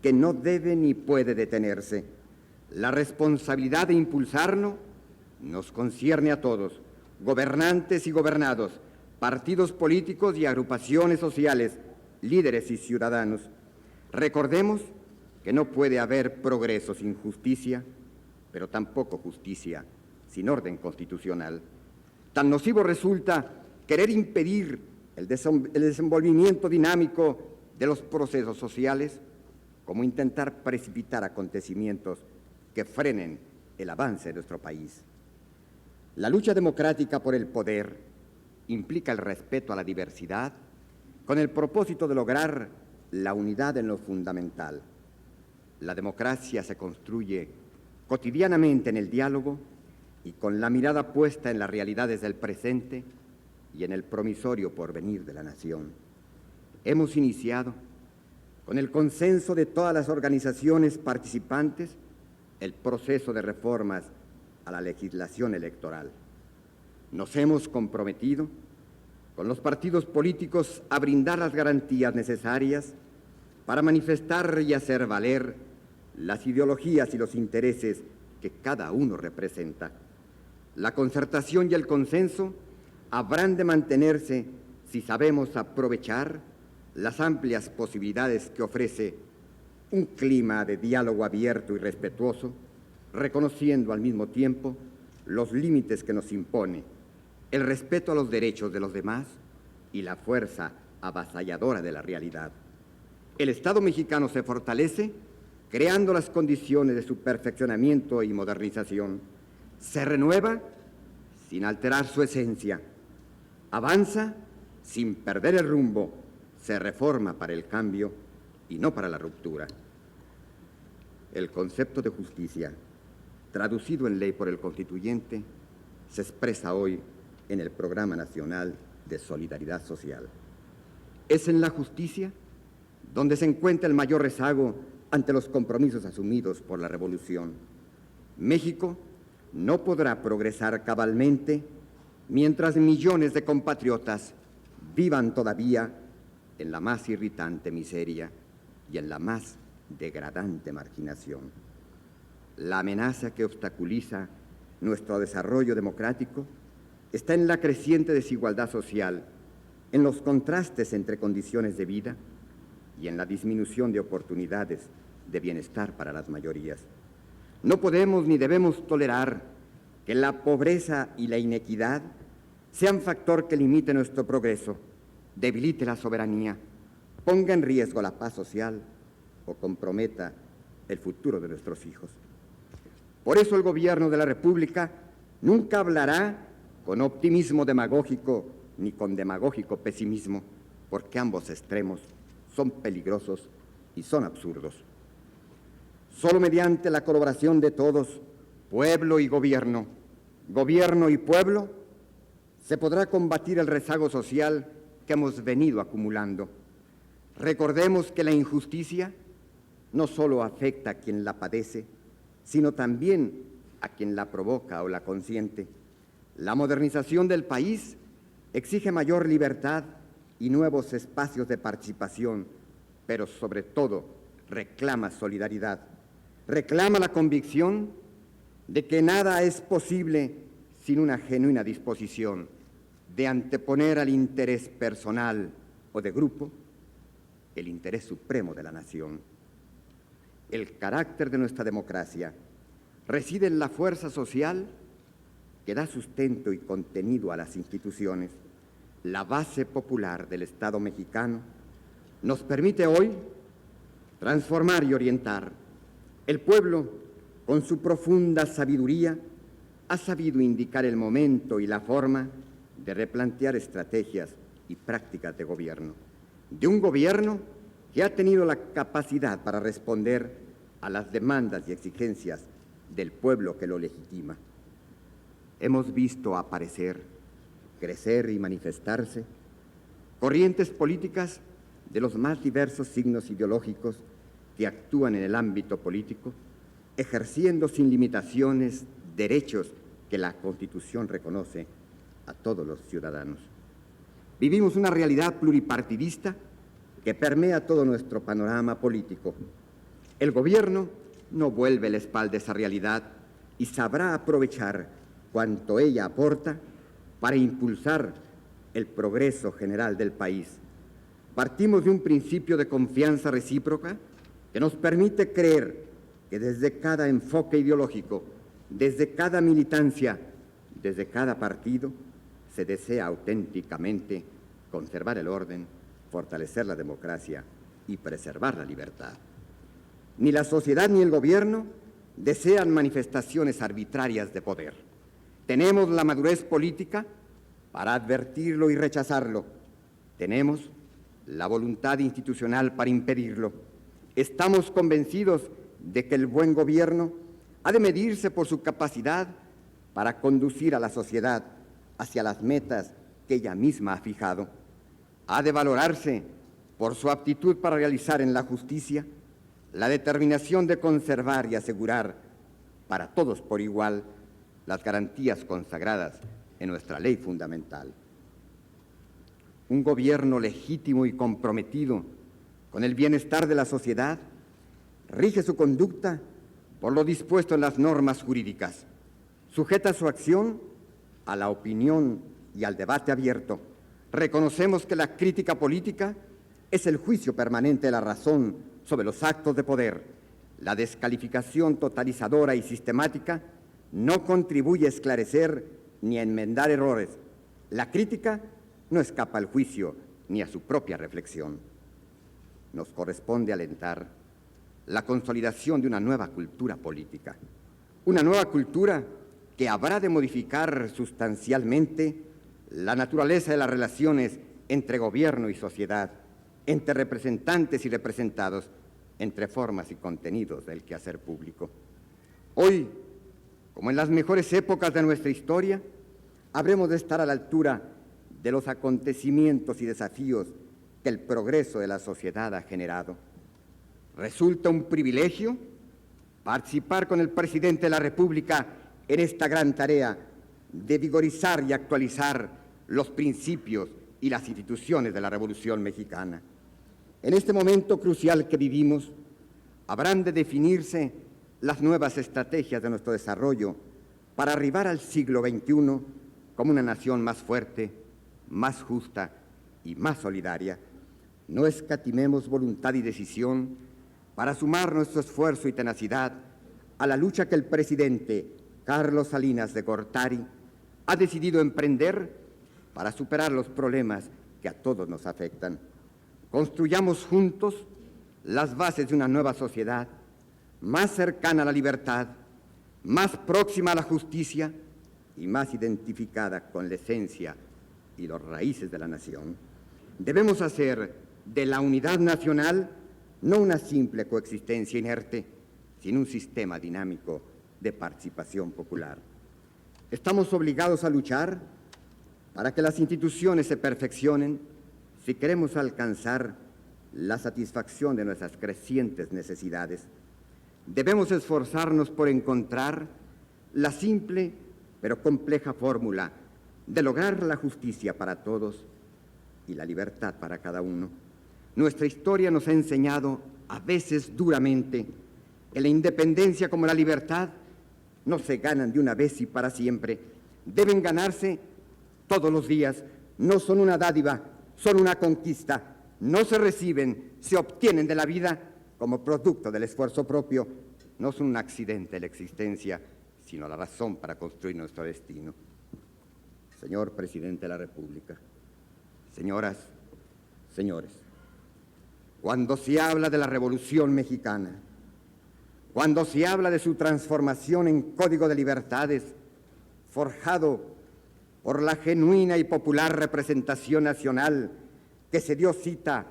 que no debe ni puede detenerse. La responsabilidad de impulsarlo nos concierne a todos, gobernantes y gobernados, partidos políticos y agrupaciones sociales, líderes y ciudadanos. Recordemos que no puede haber progreso sin justicia, pero tampoco justicia sin orden constitucional. Tan nocivo resulta querer impedir el desenvolvimiento dinámico de los procesos sociales como intentar precipitar acontecimientos que frenen el avance de nuestro país. La lucha democrática por el poder implica el respeto a la diversidad con el propósito de lograr la unidad en lo fundamental. La democracia se construye cotidianamente en el diálogo y con la mirada puesta en las realidades del presente y en el promisorio porvenir de la nación. Hemos iniciado, con el consenso de todas las organizaciones participantes, el proceso de reformas a la legislación electoral. Nos hemos comprometido con los partidos políticos a brindar las garantías necesarias para manifestar y hacer valer las ideologías y los intereses que cada uno representa. La concertación y el consenso habrán de mantenerse si sabemos aprovechar las amplias posibilidades que ofrece un clima de diálogo abierto y respetuoso, reconociendo al mismo tiempo los límites que nos impone el respeto a los derechos de los demás y la fuerza avasalladora de la realidad. El Estado mexicano se fortalece creando las condiciones de su perfeccionamiento y modernización. Se renueva sin alterar su esencia. Avanza sin perder el rumbo. Se reforma para el cambio y no para la ruptura. El concepto de justicia, traducido en ley por el constituyente, se expresa hoy en el Programa Nacional de Solidaridad Social. Es en la justicia donde se encuentra el mayor rezago ante los compromisos asumidos por la revolución. México no podrá progresar cabalmente mientras millones de compatriotas vivan todavía en la más irritante miseria y en la más degradante marginación. La amenaza que obstaculiza nuestro desarrollo democrático está en la creciente desigualdad social, en los contrastes entre condiciones de vida y en la disminución de oportunidades de bienestar para las mayorías. No podemos ni debemos tolerar que la pobreza y la inequidad sean factor que limite nuestro progreso, debilite la soberanía, ponga en riesgo la paz social o comprometa el futuro de nuestros hijos. Por eso el gobierno de la República nunca hablará con optimismo demagógico ni con demagógico pesimismo, porque ambos extremos son peligrosos y son absurdos. Solo mediante la colaboración de todos, pueblo y gobierno pueblo, se podrá combatir el rezago social que hemos venido acumulando. Recordemos que la injusticia no solo afecta a quien la padece, sino también a quien la provoca o la consiente. La modernización del país exige mayor libertad y nuevos espacios de participación, pero sobre todo reclama solidaridad, reclama la convicción de que nada es posible sin una genuina disposición de anteponer al interés personal o de grupo el interés supremo de la nación. El carácter de nuestra democracia reside en la fuerza social que da sustento y contenido a las instituciones. La base popular del Estado mexicano nos permite hoy transformar y orientar. El pueblo, con su profunda sabiduría, ha sabido indicar el momento y la forma de replantear estrategias y prácticas de gobierno. De un gobierno que ha tenido la capacidad para responder a las demandas y exigencias del pueblo que lo legitima. Hemos visto aparecer, crecer y manifestarse corrientes políticas de los más diversos signos ideológicos que actúan en el ámbito político, ejerciendo sin limitaciones derechos que la Constitución reconoce a todos los ciudadanos. Vivimos una realidad pluripartidista que permea todo nuestro panorama político. El gobierno no vuelve la espalda a esa realidad y sabrá aprovechar cuanto ella aporta para impulsar el progreso general del país. Partimos de un principio de confianza recíproca que nos permite creer que desde cada enfoque ideológico, desde cada militancia, desde cada partido, se desea auténticamente conservar el orden, fortalecer la democracia y preservar la libertad. Ni la sociedad ni el gobierno desean manifestaciones arbitrarias de poder. Tenemos la madurez política para advertirlo y rechazarlo. Tenemos la voluntad institucional para impedirlo. Estamos convencidos de que el buen gobierno ha de medirse por su capacidad para conducir a la sociedad hacia las metas que ella misma ha fijado. Ha de valorarse por su aptitud para realizar en la justicia la determinación de conservar y asegurar para todos por igual las garantías consagradas en nuestra ley fundamental. Un gobierno legítimo y comprometido con el bienestar de la sociedad rige su conducta por lo dispuesto en las normas jurídicas, sujeta su acción a la opinión y al debate abierto. Reconocemos que la crítica política es el juicio permanente de la razón sobre los actos de poder. La descalificación totalizadora y sistemática no contribuye a esclarecer ni a enmendar errores. La crítica no escapa al juicio ni a su propia reflexión. Nos corresponde alentar la consolidación de una nueva cultura política, una nueva cultura que habrá de modificar sustancialmente la naturaleza de las relaciones entre gobierno y sociedad, entre representantes y representados, entre formas y contenidos del quehacer público. Hoy, como en las mejores épocas de nuestra historia, habremos de estar a la altura de los acontecimientos y desafíos que el progreso de la sociedad ha generado. Resulta un privilegio participar con el presidente de la República en esta gran tarea de vigorizar y actualizar los principios y las instituciones de la Revolución Mexicana. En este momento crucial que vivimos, habrán de definirse las nuevas estrategias de nuestro desarrollo para arribar al siglo XXI como una nación más fuerte, más justa y más solidaria. No escatimemos voluntad y decisión para sumar nuestro esfuerzo y tenacidad a la lucha que el presidente Carlos Salinas de Gortari ha decidido emprender para superar los problemas que a todos nos afectan. Construyamos juntos las bases de una nueva sociedad más cercana a la libertad, más próxima a la justicia y más identificada con la esencia y los raíces de la nación. Debemos hacer de la unidad nacional no una simple coexistencia inerte, sino un sistema dinámico de participación popular. Estamos obligados a luchar para que las instituciones se perfeccionen si queremos alcanzar la satisfacción de nuestras crecientes necesidades. Debemos esforzarnos por encontrar la simple pero compleja fórmula de lograr la justicia para todos y la libertad para cada uno. Nuestra historia nos ha enseñado, a veces duramente, que la independencia como la libertad no se ganan de una vez y para siempre. Deben ganarse todos los días. No son una dádiva, son una conquista. No se reciben, se obtienen de la vida como producto del esfuerzo propio. No son un accidente de la existencia, sino la razón para construir nuestro destino. Señor Presidente de la República, señoras, señores, cuando se habla de la Revolución Mexicana, cuando se habla de su transformación en código de libertades, forjado por la genuina y popular representación nacional que se dio cita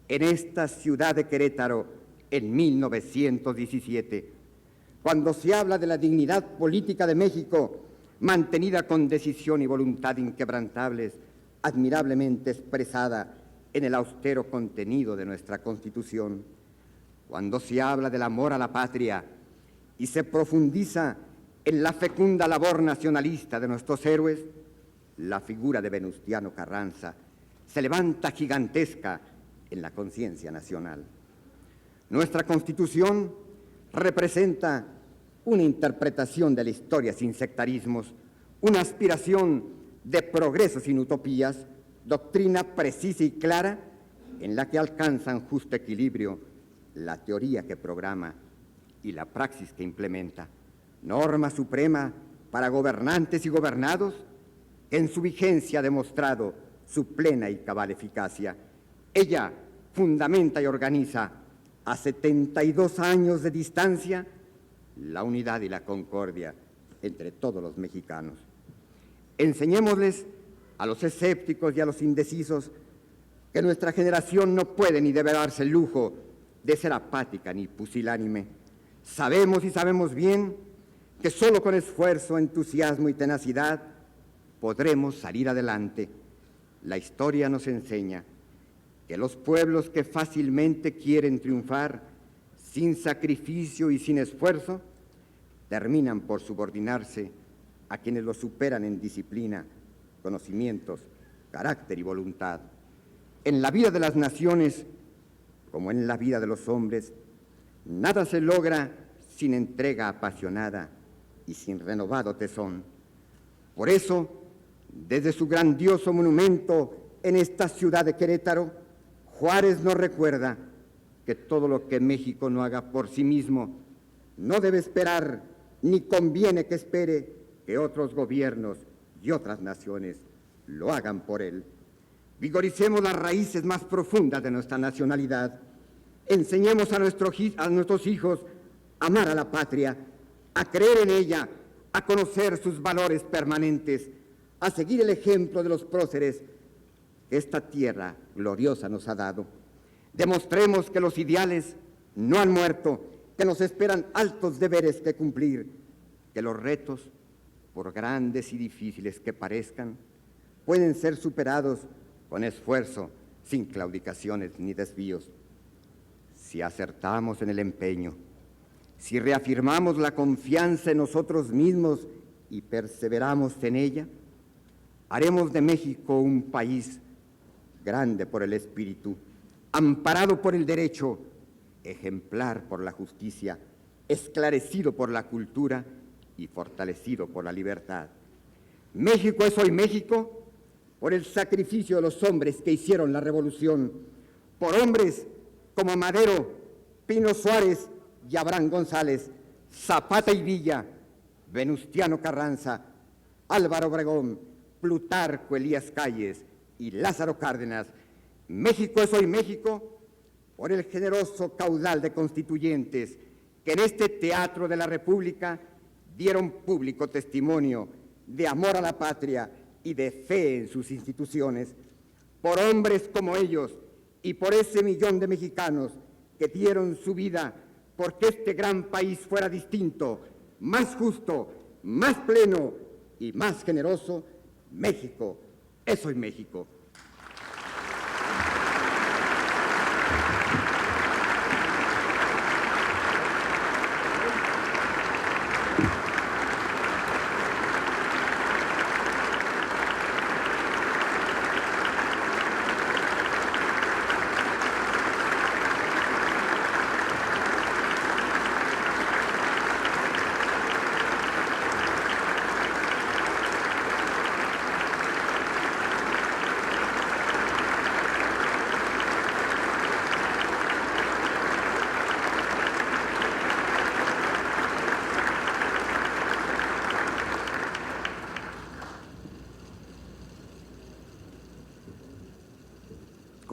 en esta ciudad de Querétaro en 1917, cuando se habla de la dignidad política de México, mantenida con decisión y voluntad inquebrantables, admirablemente expresada en el austero contenido de nuestra Constitución, cuando se habla del amor a la patria y se profundiza en la fecunda labor nacionalista de nuestros héroes, la figura de Venustiano Carranza se levanta gigantesca en la conciencia nacional. Nuestra Constitución representa una interpretación de la historia sin sectarismos, una aspiración de progreso sin utopías, doctrina precisa y clara en la que alcanzan justo equilibrio la teoría que programa y la praxis que implementa, norma suprema para gobernantes y gobernados que en su vigencia ha demostrado su plena y cabal eficacia. Ella fundamenta y organiza a 72 años de distancia la unidad y la concordia entre todos los mexicanos. Enseñémosles a los escépticos y a los indecisos que nuestra generación no puede ni debe darse el lujo de ser apática ni pusilánime. Sabemos y sabemos bien que solo con esfuerzo, entusiasmo y tenacidad podremos salir adelante. La historia nos enseña que los pueblos que fácilmente quieren triunfar sin sacrificio y sin esfuerzo terminan por subordinarse a quienes los superan en disciplina, conocimientos, carácter y voluntad. En la vida de las naciones, como en la vida de los hombres, nada se logra sin entrega apasionada y sin renovado tesón. Por eso, desde su grandioso monumento en esta ciudad de Querétaro, Juárez nos recuerda que todo lo que México no haga por sí mismo no debe esperar, ni conviene que espere que otros gobiernos y otras naciones lo hagan por él. Vigoricemos las raíces más profundas de nuestra nacionalidad. Enseñemos a nuestros hijos a amar a la patria, a creer en ella, a conocer sus valores permanentes, a seguir el ejemplo de los próceres que esta tierra gloriosa nos ha dado. Demostremos que los ideales no han muerto, que nos esperan altos deberes que cumplir, que los retos, por grandes y difíciles que parezcan, pueden ser superados con esfuerzo, sin claudicaciones ni desvíos. Si acertamos en el empeño, si reafirmamos la confianza en nosotros mismos y perseveramos en ella, haremos de México un país grande por el espíritu, amparado por el derecho, ejemplar por la justicia, esclarecido por la cultura y fortalecido por la libertad. México es hoy México por el sacrificio de los hombres que hicieron la revolución, por hombres como Madero, Pino Suárez y Abraham González, Zapata y Villa, Venustiano Carranza, Álvaro Obregón, Plutarco Elías Calles y Lázaro Cárdenas. México es hoy México por el generoso caudal de constituyentes que en este teatro de la República dieron público testimonio de amor a la patria y de fe en sus instituciones, por hombres como ellos y por ese millón de mexicanos que dieron su vida porque este gran país fuera distinto, más justo, más pleno y más generoso. México es hoy México.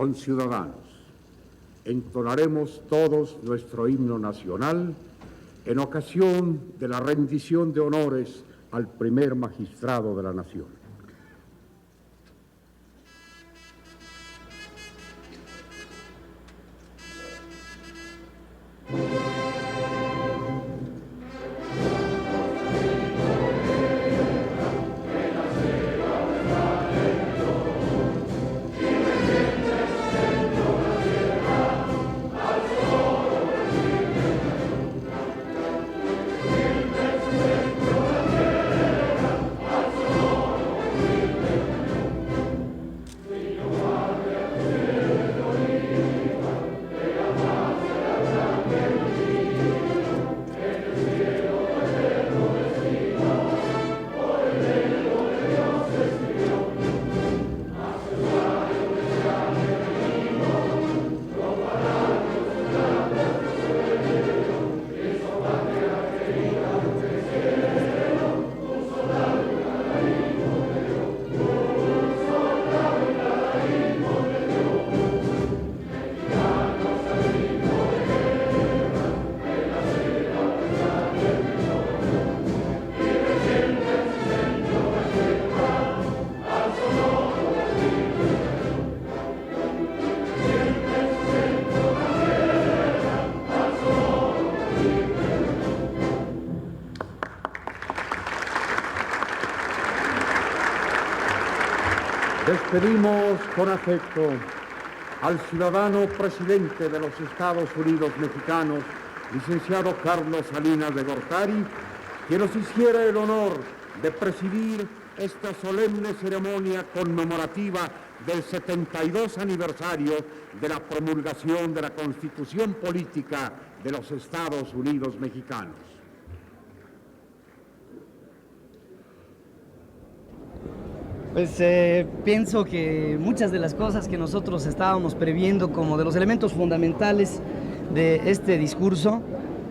Conciudadanos, entonaremos todos nuestro himno nacional en ocasión de la rendición de honores al primer magistrado de la nación. Despedimos con afecto al ciudadano presidente de los Estados Unidos mexicanos, licenciado Carlos Salinas de Gortari, que nos hiciera el honor de presidir esta solemne ceremonia conmemorativa del 72 aniversario de la promulgación de la Constitución Política de los Estados Unidos mexicanos. Pues pienso que muchas de las cosas que nosotros estábamos previendo como de los elementos fundamentales de este discurso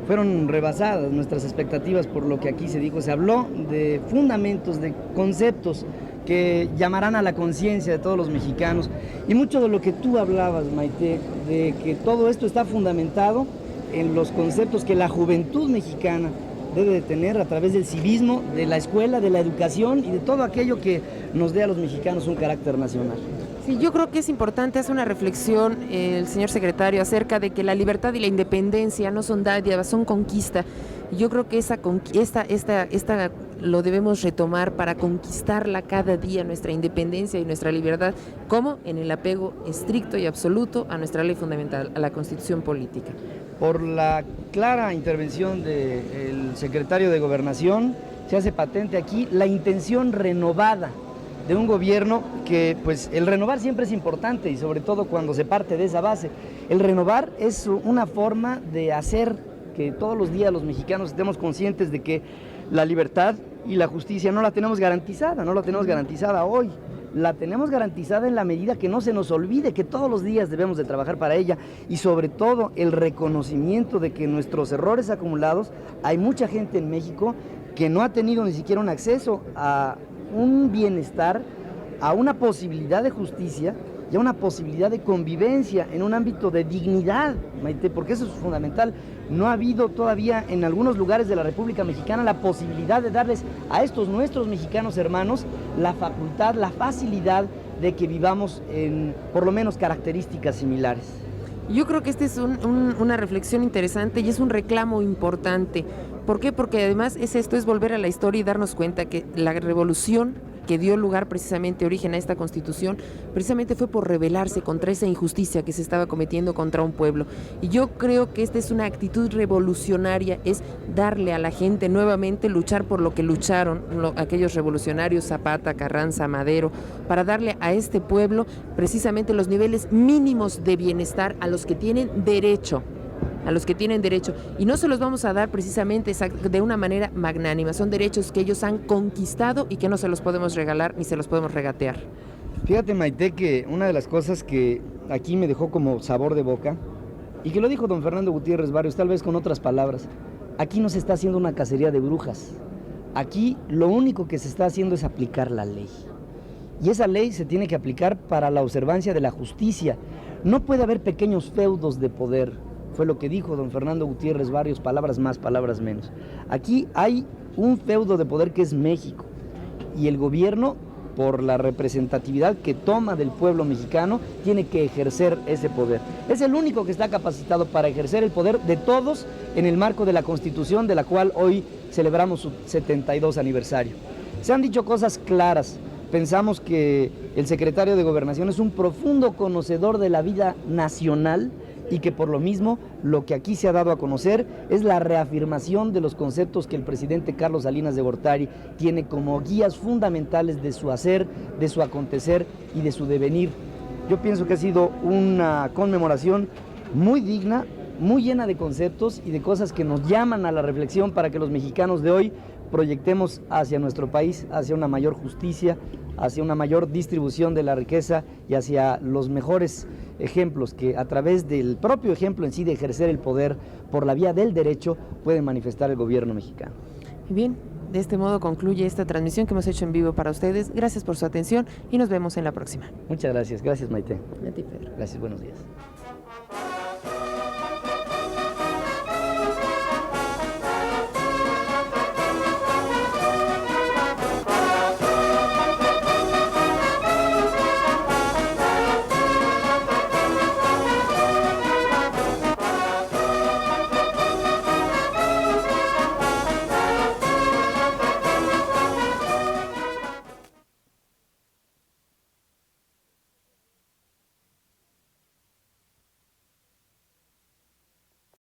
fueron rebasadas nuestras expectativas por lo que aquí se dijo. Se habló de fundamentos, de conceptos que llamarán a la conciencia de todos los mexicanos. Y mucho de lo que tú hablabas, Maite, de que todo esto está fundamentado en los conceptos que la juventud mexicana debe de tener a través del civismo, de la escuela, de la educación y de todo aquello que nos dé a los mexicanos un carácter nacional. Sí, yo creo que es importante hacer una reflexión, el señor secretario, acerca de que la libertad y la independencia no son dádivas, son conquista. Yo creo que esta lo debemos retomar para conquistarla cada día, nuestra independencia y nuestra libertad, como en el apego estricto y absoluto a nuestra ley fundamental, a la Constitución Política. Por la clara intervención del secretario de Gobernación, se hace patente aquí la intención renovada de un gobierno que, pues, el renovar siempre es importante y sobre todo cuando se parte de esa base. El renovar es una forma de hacer que todos los días los mexicanos estemos conscientes de que la libertad y la justicia no la tenemos garantizada, no la tenemos garantizada hoy. La tenemos garantizada en la medida que no se nos olvide que todos los días debemos de trabajar para ella y sobre todo el reconocimiento de que nuestros errores acumulados, hay mucha gente en México que no ha tenido ni siquiera un acceso a un bienestar, a una posibilidad de justicia y a una posibilidad de convivencia en un ámbito de dignidad, Maite, porque eso es fundamental. No ha habido todavía en algunos lugares de la República Mexicana la posibilidad de darles a estos nuestros mexicanos hermanos la facultad, la facilidad de que vivamos en por lo menos características similares. Yo creo que esta es una reflexión interesante y es un reclamo importante. ¿Por qué? Porque además es volver a la historia y darnos cuenta que la revolución que dio lugar precisamente, origen a esta Constitución, precisamente fue por rebelarse contra esa injusticia que se estaba cometiendo contra un pueblo. Y yo creo que esta es una actitud revolucionaria, es darle a la gente nuevamente, luchar por lo que lucharon aquellos revolucionarios, Zapata, Carranza, Madero, para darle a este pueblo precisamente los niveles mínimos de bienestar a los que tienen derecho. Y no se los vamos a dar precisamente de una manera magnánima, son derechos que ellos han conquistado y que no se los podemos regalar ni se los podemos regatear. Fíjate, Maite, que una de las cosas que aquí me dejó como sabor de boca, y que lo dijo don Fernando Gutiérrez Barrios, tal vez con otras palabras, aquí no se está haciendo una cacería de brujas, aquí lo único que se está haciendo es aplicar la ley. Y esa ley se tiene que aplicar para la observancia de la justicia. No puede haber pequeños feudos de poder, fue lo que dijo don Fernando Gutiérrez Barrios, palabras más, palabras menos. Aquí hay un feudo de poder que es México, y el gobierno, por la representatividad que toma del pueblo mexicano, tiene que ejercer ese poder. Es el único que está capacitado para ejercer el poder de todos en el marco de la Constitución, de la cual hoy celebramos su 72 aniversario. Se han dicho cosas claras. Pensamos que el secretario de Gobernación es un profundo conocedor de la vida nacional y que por lo mismo lo que aquí se ha dado a conocer es la reafirmación de los conceptos que el presidente Carlos Salinas de Gortari tiene como guías fundamentales de su hacer, de su acontecer y de su devenir. Yo pienso que ha sido una conmemoración muy digna, muy llena de conceptos y de cosas que nos llaman a la reflexión para que los mexicanos de hoy proyectemos hacia nuestro país, hacia una mayor justicia, hacia una mayor distribución de la riqueza y hacia los mejores ejemplos que a través del propio ejemplo en sí de ejercer el poder por la vía del derecho puede manifestar el gobierno mexicano. Bien, de este modo concluye esta transmisión que hemos hecho en vivo para ustedes. Gracias por su atención y nos vemos en la próxima. Muchas gracias. Gracias, Maite. A ti, Pedro. Gracias, buenos días.